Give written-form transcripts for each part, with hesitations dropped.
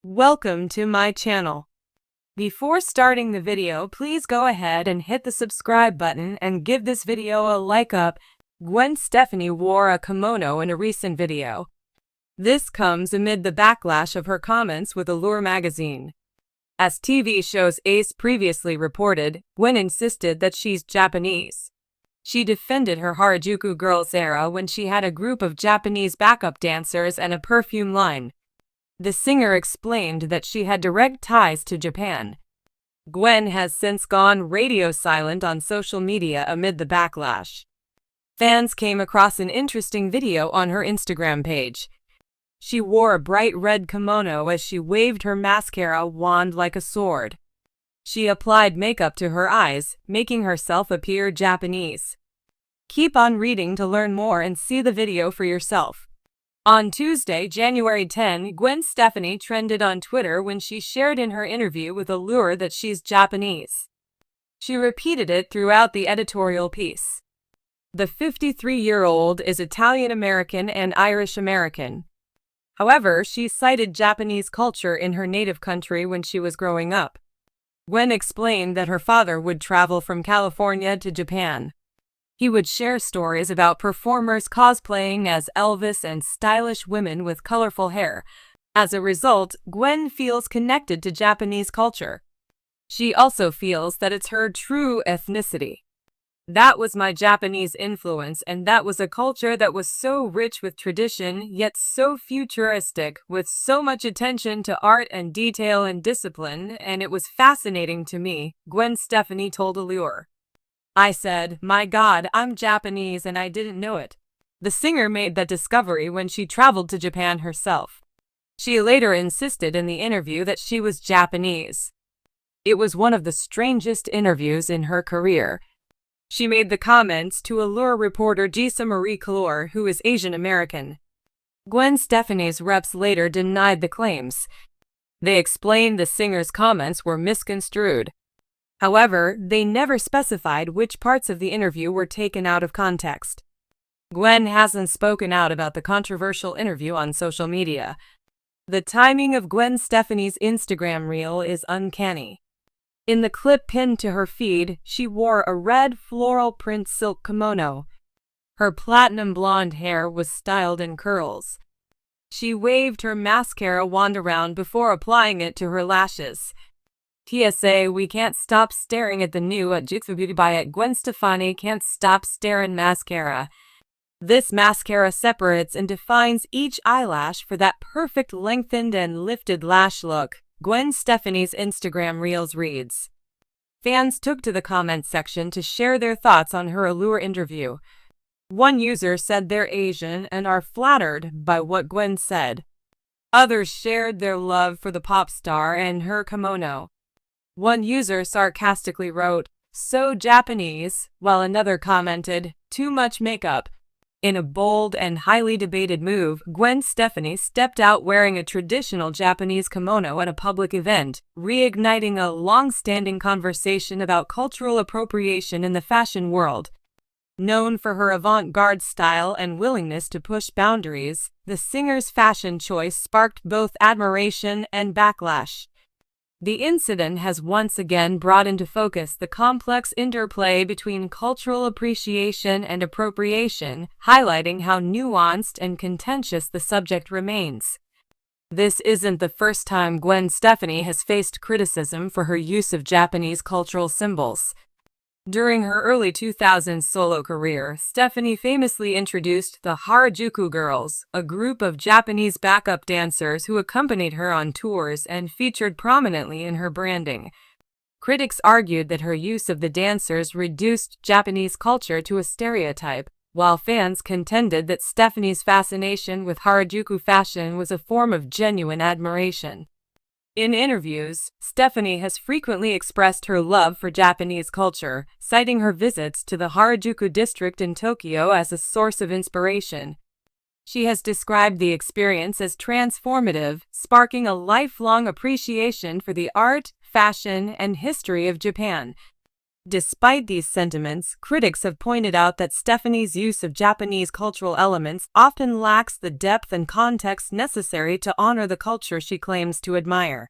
Welcome to my channel. Before starting the video, please go ahead and hit the subscribe button and give this video a like up. Gwen Stefani wore a kimono in a recent video. This comes amid the backlash of her comments with Allure magazine. As TV shows Ace previously reported, Gwen insisted that she's Japanese. She defended her Harajuku Girls era when she had a group of Japanese backup dancers and a perfume line. The singer explained that she had direct ties to Japan. Gwen has since gone radio silent on social media amid the backlash. Fans came across an interesting video on her Instagram page. She wore a bright red kimono as she waved her mascara wand like a sword. She applied makeup to her eyes, making herself appear Japanese. Keep on reading to learn more and see the video for yourself. On Tuesday, January 10, Gwen Stefani trended on Twitter when she shared in her interview with Allure that she's Japanese. She repeated it throughout the editorial piece. The 53-year-old is Italian-American and Irish-American. However, she cited Japanese culture in her native country when she was growing up. Gwen explained that her father would travel from California to Japan. He would share stories about performers cosplaying as Elvis and stylish women with colorful hair. As a result, Gwen feels connected to Japanese culture. She also feels that it's her true ethnicity. That was my Japanese influence, and that was a culture that was so rich with tradition, yet so futuristic, with so much attention to art and detail and discipline, and it was fascinating to me, Gwen Stefani told Allure. I said, "My God, I'm Japanese and I didn't know it." The singer made that discovery when she traveled to Japan herself. She later insisted in the interview that she was Japanese. It was one of the strangest interviews in her career. She made the comments to Allure reporter Gisa Marie Kalor, who is Asian American. Gwen Stefani's reps later denied the claims. They explained the singer's comments were misconstrued. However, they never specified which parts of the interview were taken out of context. Gwen hasn't spoken out about the controversial interview on social media. The timing of Gwen Stefani's Instagram reel is uncanny. In the clip pinned to her feed, she wore a red floral print silk kimono. Her platinum blonde hair was styled in curls. She waved her mascara wand around before applying it to her lashes. PSA: we can't stop staring at the new Jitsu Beauty by Gwen Stefani can't stop staring mascara. This mascara separates and defines each eyelash for that perfect lengthened and lifted lash look, Gwen Stefani's Instagram Reels reads. Fans took to the comment section to share their thoughts on her Allure interview. One user said they're Asian and are flattered by what Gwen said. Others shared their love for the pop star and her kimono. One user sarcastically wrote, "So Japanese," while another commented, "Too much makeup." In a bold and highly debated move, Gwen Stefani stepped out wearing a traditional Japanese kimono at a public event, reigniting a long-standing conversation about cultural appropriation in the fashion world. Known for her avant-garde style and willingness to push boundaries, the singer's fashion choice sparked both admiration and backlash. The incident has once again brought into focus the complex interplay between cultural appreciation and appropriation, highlighting how nuanced and contentious the subject remains. This isn't the first time Gwen Stefani has faced criticism for her use of Japanese cultural symbols. During her early 2000s solo career, Stefani famously introduced the Harajuku Girls, a group of Japanese backup dancers who accompanied her on tours and featured prominently in her branding. Critics argued that her use of the dancers reduced Japanese culture to a stereotype, while fans contended that Stefani's fascination with Harajuku fashion was a form of genuine admiration. In interviews, Stefani has frequently expressed her love for Japanese culture, citing her visits to the Harajuku district in Tokyo as a source of inspiration. She has described the experience as transformative, sparking a lifelong appreciation for the art, fashion, and history of Japan. Despite these sentiments, critics have pointed out that Stefani's use of Japanese cultural elements often lacks the depth and context necessary to honor the culture she claims to admire.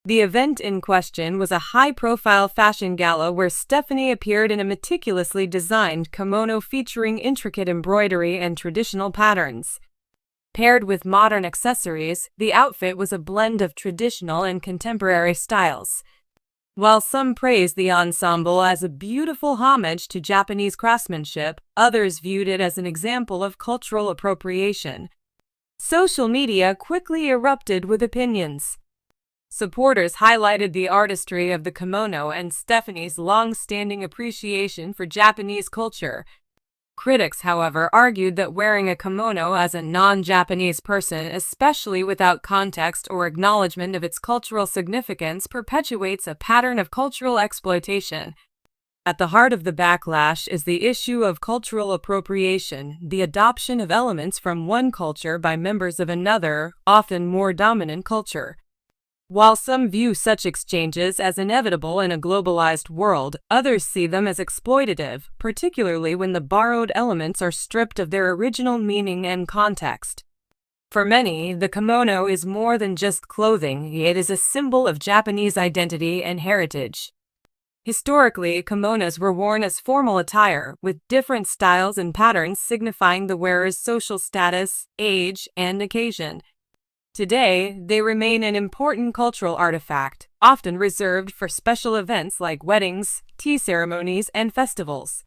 The event in question was a high-profile fashion gala where Stefani appeared in a meticulously designed kimono featuring intricate embroidery and traditional patterns. Paired with modern accessories, the outfit was a blend of traditional and contemporary styles. While some praised the ensemble as a beautiful homage to Japanese craftsmanship, others viewed it as an example of cultural appropriation. Social media quickly erupted with opinions. Supporters highlighted the artistry of the kimono and Stefani's long-standing appreciation for Japanese culture. Critics, however, argued that wearing a kimono as a non-Japanese person, especially without context or acknowledgement of its cultural significance, perpetuates a pattern of cultural exploitation. At the heart of the backlash is the issue of cultural appropriation, the adoption of elements from one culture by members of another, often more dominant culture. While some view such exchanges as inevitable in a globalized world, others see them as exploitative, particularly when the borrowed elements are stripped of their original meaning and context. For many, the kimono is more than just clothing, it is a symbol of Japanese identity and heritage. Historically, kimonos were worn as formal attire, with different styles and patterns signifying the wearer's social status, age, and occasion. Today, they remain an important cultural artifact, often reserved for special events like weddings, tea ceremonies, and festivals.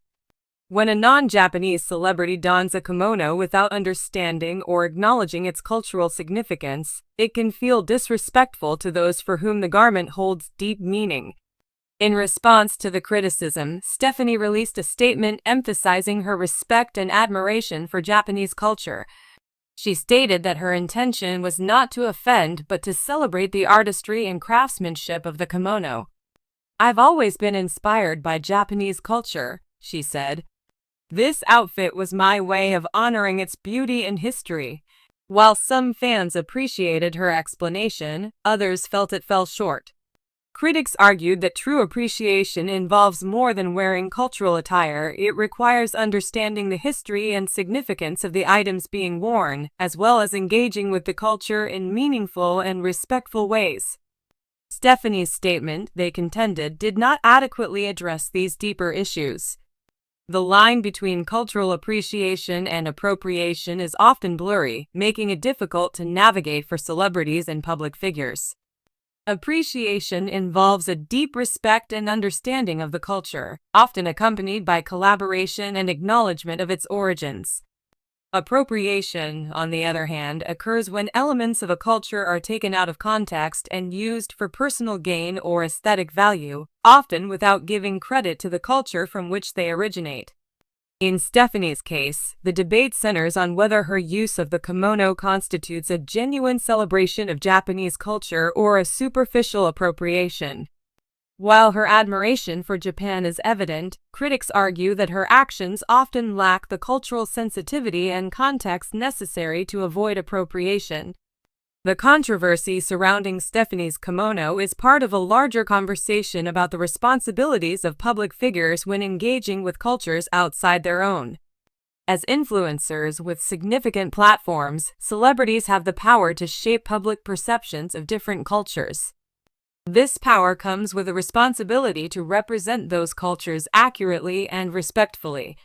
When a non-Japanese celebrity dons a kimono without understanding or acknowledging its cultural significance, it can feel disrespectful to those for whom the garment holds deep meaning. In response to the criticism, Stefani released a statement emphasizing her respect and admiration for Japanese culture. She stated that her intention was not to offend but to celebrate the artistry and craftsmanship of the kimono. "I've always been inspired by Japanese culture," she said. "This outfit was my way of honoring its beauty and history." While some fans appreciated her explanation, others felt it fell short. Critics argued that true appreciation involves more than wearing cultural attire. It requires understanding the history and significance of the items being worn, as well as engaging with the culture in meaningful and respectful ways. Stefani's statement, they contended, did not adequately address these deeper issues. The line between cultural appreciation and appropriation is often blurry, making it difficult to navigate for celebrities and public figures. Appreciation involves a deep respect and understanding of the culture, often accompanied by collaboration and acknowledgement of its origins. Appropriation, on the other hand, occurs when elements of a culture are taken out of context and used for personal gain or aesthetic value, often without giving credit to the culture from which they originate. In Stefani's case, the debate centers on whether her use of the kimono constitutes a genuine celebration of Japanese culture or a superficial appropriation. While her admiration for Japan is evident, critics argue that her actions often lack the cultural sensitivity and context necessary to avoid appropriation. The controversy surrounding Stefani's kimono is part of a larger conversation about the responsibilities of public figures when engaging with cultures outside their own. As influencers with significant platforms, celebrities have the power to shape public perceptions of different cultures. This power comes with a responsibility to represent those cultures accurately and respectfully.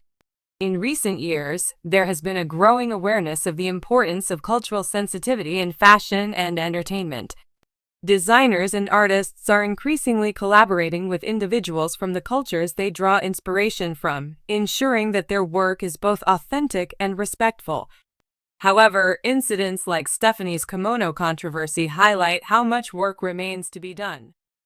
In recent years, there has been a growing awareness of the importance of cultural sensitivity in fashion and entertainment. Designers and artists are increasingly collaborating with individuals from the cultures they draw inspiration from, ensuring that their work is both authentic and respectful. However, incidents like Stefani's kimono controversy highlight how much work remains to be done.